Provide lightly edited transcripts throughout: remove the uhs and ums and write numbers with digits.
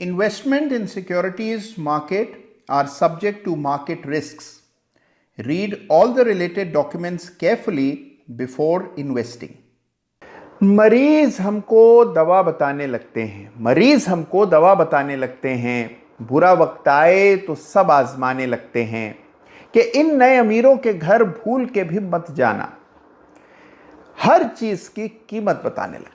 Investment in securities market are subject to market risks. Read all the related documents carefully before investing. मरीज हमको दवा बताने लगते हैं, बुरा वक्त आए तो सब आजमाने लगते हैं कि इन नए अमीरों के घर भूल के भी मत जाना। हर चीज की कीमत बताने लगते हैं।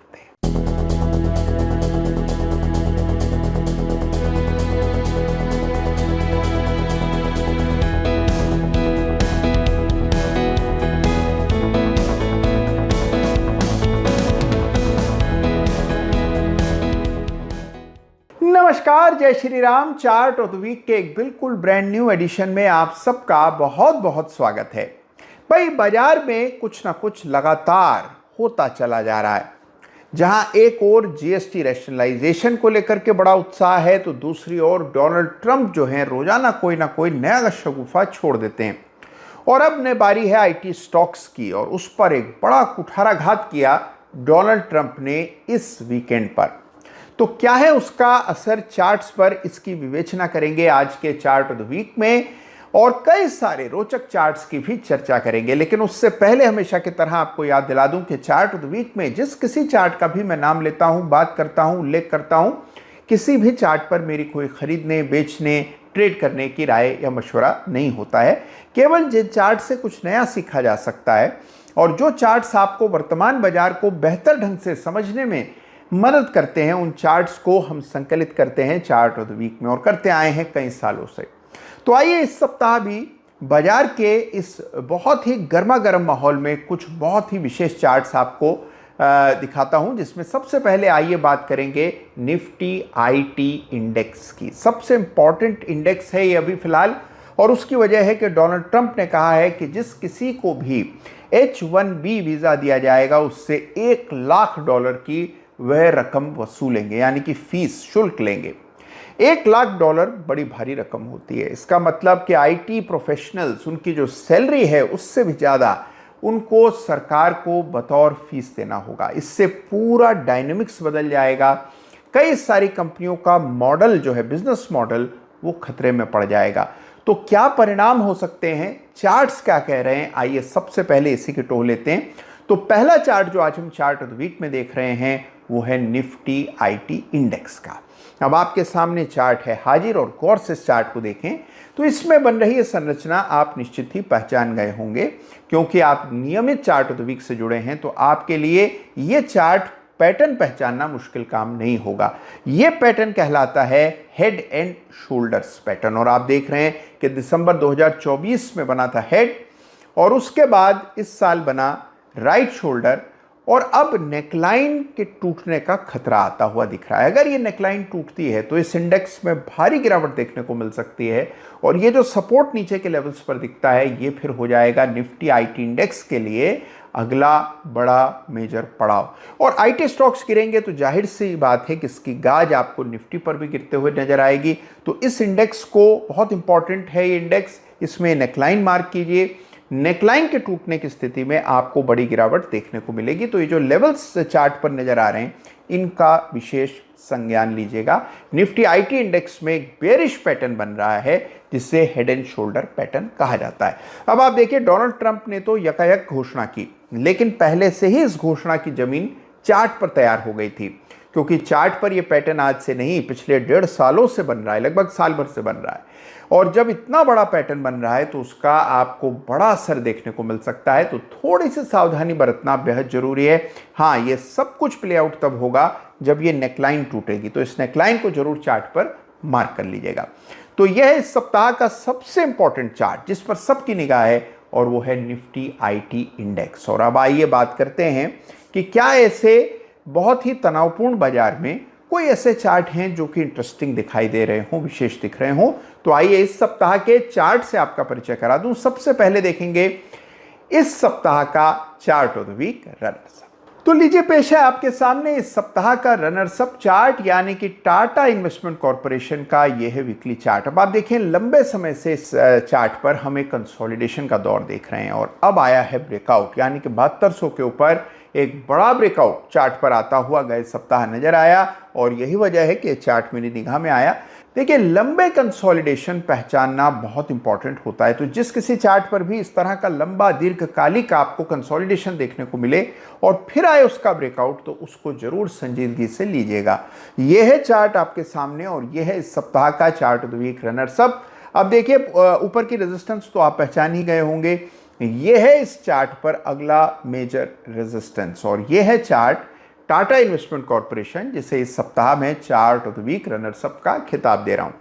नमस्कार, जय Shri Ram. Chart of the week के एक बिल्कुल ब्रांड न्यू एडिशन में आप सबका बहुत बहुत स्वागत है। भाई, बाजार में कुछ ना कुछ लगातार होता चला जा रहा है। जहां एक ओर जीएसटी रैशनलाइजेशन को लेकर के बड़ा उत्साह है, तो दूसरी ओर डोनाल्ड ट्रंप जो है रोजाना कोई ना कोई नया शगुफा छोड़ देते हैं। और अब ने बारी है आईटी स्टॉक्स की, और उस पर एक बड़ा कुठाराघात किया डोनाल्ड ट्रंप ने इस वीकेंड पर। तो क्या है उसका असर चार्ट्स पर, इसकी विवेचना करेंगे आज के चार्ट ऑफ द वीक में, और कई सारे रोचक चार्ट्स की भी चर्चा करेंगे। लेकिन उससे पहले हमेशा की तरह आपको याद दिला दूं कि चार्ट ऑफ द वीक में जिस किसी चार्ट का भी मैं नाम लेता हूं, बात करता हूं, उल्लेख करता हूं, किसी भी चार्ट पर मेरी कोई खरीदने, बेचने, ट्रेड करने की राय या मशवरा नहीं होता है। केवल जिन चार्ट से कुछ नया सीखा जा सकता है और जो चार्ट्स आपको वर्तमान बाजार को बेहतर ढंग से समझने में मदद करते हैं, उन चार्ट्स को हम संकलित करते हैं चार्ट ऑफ द वीक में, और करते आए हैं कई सालों से। तो आइए इस सप्ताह भी बाजार के इस बहुत ही गर्मा गर्म माहौल में कुछ बहुत ही विशेष चार्ट्स आपको दिखाता हूं, जिसमें सबसे पहले आइए बात करेंगे निफ्टी आईटी इंडेक्स की। सबसे इंपॉर्टेंट इंडेक्स है ये अभी फिलहाल, और उसकी वजह है कि डोनाल्ड ट्रंप ने कहा है कि जिस किसी को भी H-1B वीजा दिया जाएगा उससे $1,00,000 की वह रकम वसूलेंगे, यानी कि फीस शुल्क लेंगे। $1,00,000 बड़ी भारी रकम होती है। इसका मतलब कि आईटी प्रोफेशनल्स, उनकी जो सैलरी है उससे भी ज़्यादा उनको सरकार को बतौर फीस देना होगा। इससे पूरा डायनेमिक्स बदल जाएगा। कई सारी कंपनियों का मॉडल जो है, बिजनेस मॉडल, वो खतरे में पड़ जाएगा। तो क्या परिणाम हो सकते हैं, चार्ट्स क्या कह रहे हैं, आइए सबसे पहले इसी की टोह लेते हैं। तो पहला चार्ट जो आज हम चार्ट ऑफ द वीक में देख रहे हैं वो है निफ्टी आईटी इंडेक्स का। अब आपके सामने चार्ट है हाजिर, और गौर से इस चार्ट को देखें तो इसमें बन रही है संरचना आप निश्चित ही पहचान गए होंगे, क्योंकि आप नियमित चार्ट ऑफ द वीक से जुड़े हैं। तो आपके लिए ये चार्ट पैटर्न पहचानना मुश्किल काम नहीं होगा। ये पैटर्न कहलाता है हेड एंड शोल्डर्स पैटर्न, और आप देख रहे हैं कि दिसंबर 2024 में बना था हेड, और उसके बाद इस साल बना राइट शोल्डर, और अब नेकलाइन के टूटने का खतरा आता हुआ दिख रहा है। अगर ये नेकलाइन टूटती है तो इस इंडेक्स में भारी गिरावट देखने को मिल सकती है, और ये जो सपोर्ट नीचे के लेवल्स पर दिखता है ये फिर हो जाएगा निफ्टी आईटी इंडेक्स के लिए अगला बड़ा मेजर पड़ाव। और आईटी स्टॉक्स गिरेंगे तो जाहिर सी बात है कि इसकी गाज आपको निफ्टी पर भी गिरते हुए नजर आएगी। तो इस इंडेक्स को, बहुत इंपॉर्टेंट है ये इंडेक्स, इसमें नेकलाइन मार्क कीजिए। नेकलाइन के टूटने की स्थिति में आपको बड़ी गिरावट देखने को मिलेगी। तो ये जो लेवल्स चार्ट पर नजर आ रहे हैं इनका विशेष संज्ञान लीजिएगा। निफ्टी आईटी इंडेक्स में एक बेरिश पैटर्न बन रहा है, जिसे हेड एंड शोल्डर पैटर्न कहा जाता है। अब आप देखिए, डोनाल्ड ट्रंप ने तो यकायक घोषणा की, लेकिन पहले से ही इस घोषणा की जमीन चार्ट पर तैयार हो गई थी, क्योंकि चार्ट पर यह पैटर्न आज से नहीं, पिछले 1.5 सालों से बन रहा है, लगभग साल भर से बन रहा है। और जब इतना बड़ा पैटर्न बन रहा है तो उसका आपको बड़ा असर देखने को मिल सकता है। तो थोड़ी सी सावधानी बरतना बेहद जरूरी है। हाँ, ये सब कुछ प्ले आउट तब होगा जब ये नेकलाइन टूटेगी, तो इस नेकलाइन को जरूर चार्ट पर मार्क कर लीजिएगा। तो यह है इस सप्ताह का सबसे इंपॉर्टेंट चार्ट जिस पर सबकी निगाह है, और वो है निफ्टी आईटी इंडेक्स। और अब आइए बात करते हैं कि क्या ऐसे बहुत ही तनावपूर्ण बाजार में कोई ऐसे चार्ट हैं जो कि इंटरेस्टिंग दिखाई दे रहे हों, विशेष दिख रहे हों। तो आइए इस सप्ताह के चार्ट से आपका परिचय करा दूं। सबसे पहले देखेंगे इस सप्ताह का chart of the week runners. तो लीजिए पेश है आपके सामने इस सप्ताह का रनर्स अप चार्ट यानी कि टाटा इन्वेस्टमेंट कॉर्पोरेशन का यह है वीकली चार्ट। अब आप देखें लंबे समय से इस चार्ट पर हम एक कंसोलिडेशन का दौर देख रहे हैं और अब आया है ब्रेकआउट, यानी कि 7200 के ऊपर एक बड़ा ब्रेकआउट चार्ट पर आता हुआ गए सप्ताह नजर आया और यही वजह है कि चार्ट मेरी निगाह में आया। देखिए लंबे कंसोलिडेशन पहचानना बहुत इंपॉर्टेंट होता है, तो जिस किसी चार्ट पर भी इस तरह का लंबा दीर्घकालिक आपको कंसोलिडेशन देखने को मिले और फिर आए उसका ब्रेकआउट, तो उसको जरूर संजीदगी से लीजिएगा। यह है चार्ट आपके सामने और यह है इस सप्ताह का chart of the week runners up. अब देखिए ऊपर की रेजिस्टेंस तो आप पहचान ही गए होंगे, यह है इस चार्ट पर अगला मेजर रेजिस्टेंस और यह है चार्ट टाटा इन्वेस्टमेंट कॉर्पोरेशन जिसे इस सप्ताह में chart of the week runners up का खिताब दे रहा हूं।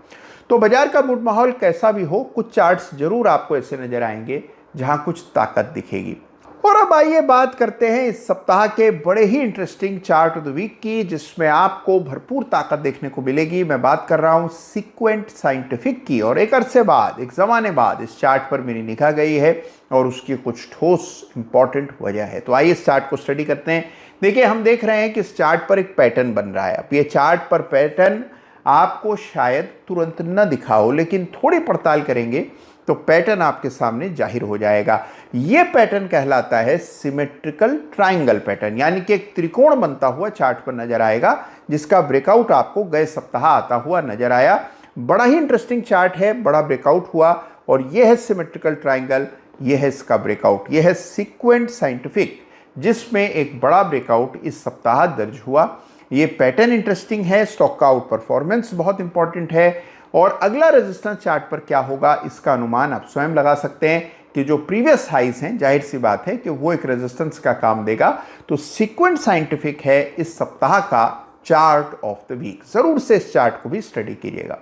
तो बाजार का मूड माहौल कैसा भी हो, कुछ चार्ट्स जरूर आपको ऐसे नजर आएंगे जहां कुछ ताकत दिखेगी। और अब आइए बात करते हैं इस सप्ताह के बड़े ही interesting chart of the week की, जिसमें आपको भरपूर ताकत देखने को मिलेगी। मैं बात कर रहा हूं सीक्वेंट साइंटिफिक की और एक अरसे बाद, एक जमाने बाद इस चार्ट पर मेरी निगाह गई है और उसकी कुछ ठोस इंपॉर्टेंट वजह है। तो आइए इस चार्ट को स्टडी करते हैं। देखिए हम देख रहे हैं कि इस चार्ट पर एक पैटर्न बन रहा है। अब ये चार्ट पर पैटर्न आपको शायद तुरंत न दिखा हो, लेकिन थोड़ी पड़ताल करेंगे तो पैटर्न आपके सामने जाहिर हो जाएगा। यह पैटर्न कहलाता है सिमेट्रिकल ट्रायंगल पैटर्न, यानी कि एक त्रिकोण बनता हुआ चार्ट पर नजर आएगा जिसका ब्रेकआउट आपको गए सप्ताह आता हुआ नजर आया। बड़ा ही इंटरेस्टिंग चार्ट है, बड़ा ब्रेकआउट हुआ और यह है सिमेट्रिकल ट्रायंगल, यह है इसका ब्रेकआउट। यह है सीक्वेंट साइंटिफिक जिसमें एक बड़ा ब्रेकआउट इस सप्ताह दर्ज हुआ। ये पैटर्न इंटरेस्टिंग है, स्टॉक का आउट परफॉर्मेंस बहुत इंपॉर्टेंट है और अगला रेजिस्टेंस चार्ट पर क्या होगा इसका अनुमान आप स्वयं लगा सकते हैं कि जो प्रीवियस हाइज हैं जाहिर सी बात है कि वो एक रेजिस्टेंस का काम देगा। तो सीक्वेंट साइंटिफिक है इस सप्ताह का चार्ट ऑफ द वीक, जरूर से इस चार्ट को भी स्टडी कीजिएगा।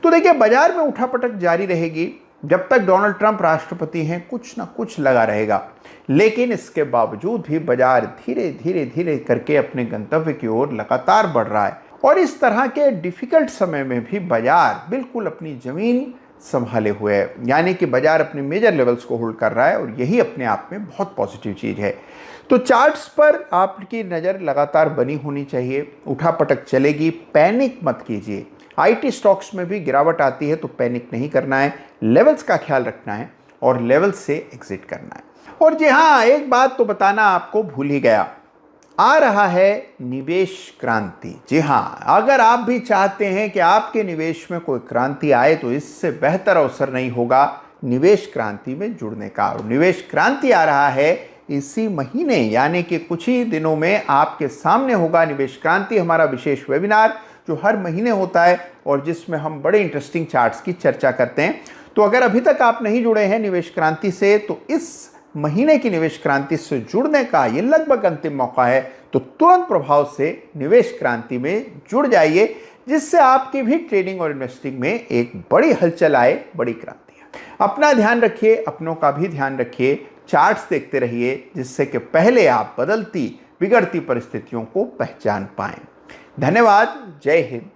तो देखिए बाजार में उठापटक जारी रहेगी जब तक डोनाल्ड ट्रंप राष्ट्रपति हैं, कुछ ना कुछ लगा रहेगा, लेकिन इसके बावजूद भी बाजार धीरे धीरे धीरे करके अपने गंतव्य की ओर लगातार बढ़ रहा है और इस तरह के डिफिकल्ट समय में भी बाजार बिल्कुल अपनी जमीन संभाले हुए है, यानी कि बाजार अपने मेजर लेवल्स को होल्ड कर रहा है और यही अपने आप में बहुत पॉजिटिव चीज है। तो चार्ट्स पर आपकी नज़र लगातार बनी होनी चाहिए। उठापटक चलेगी, पैनिक मत कीजिए। आईटी स्टॉक्स में भी गिरावट आती है तो पैनिक नहीं करना है, लेवल्स का ख्याल रखना है और लेवल्स से एग्जिट करना है। और जी हाँ, एक बात तो बताना आपको भूल ही गया, आ रहा है निवेश क्रांति। जी हाँ, अगर आप भी चाहते हैं कि आपके निवेश में कोई क्रांति आए तो इससे बेहतर अवसर नहीं होगा निवेश क्रांति में जुड़ने का। और निवेश क्रांति आ रहा है इसी महीने, यानी कि कुछ ही दिनों में आपके सामने होगा निवेश क्रांति, हमारा विशेष वेबिनार जो हर महीने होता है और जिसमें हम बड़े इंटरेस्टिंग चार्ट्स की चर्चा करते हैं। तो अगर अभी तक आप नहीं जुड़े हैं निवेश क्रांति से, तो इस महीने की निवेश क्रांति से जुड़ने का ये लगभग अंतिम मौका है। तो तुरंत प्रभाव से निवेश क्रांति में जुड़ जाइए, जिससे आपकी भी ट्रेडिंग और इन्वेस्टिंग में एक बड़ी हलचल आए, बड़ी क्रांति आए। अपना ध्यान रखिए, अपनों का भी ध्यान रखिए, चार्ट्स देखते रहिए, जिससे कि पहले आप बदलती बिगड़ती परिस्थितियों को पहचान पाएं। धन्यवाद, जय हिंद।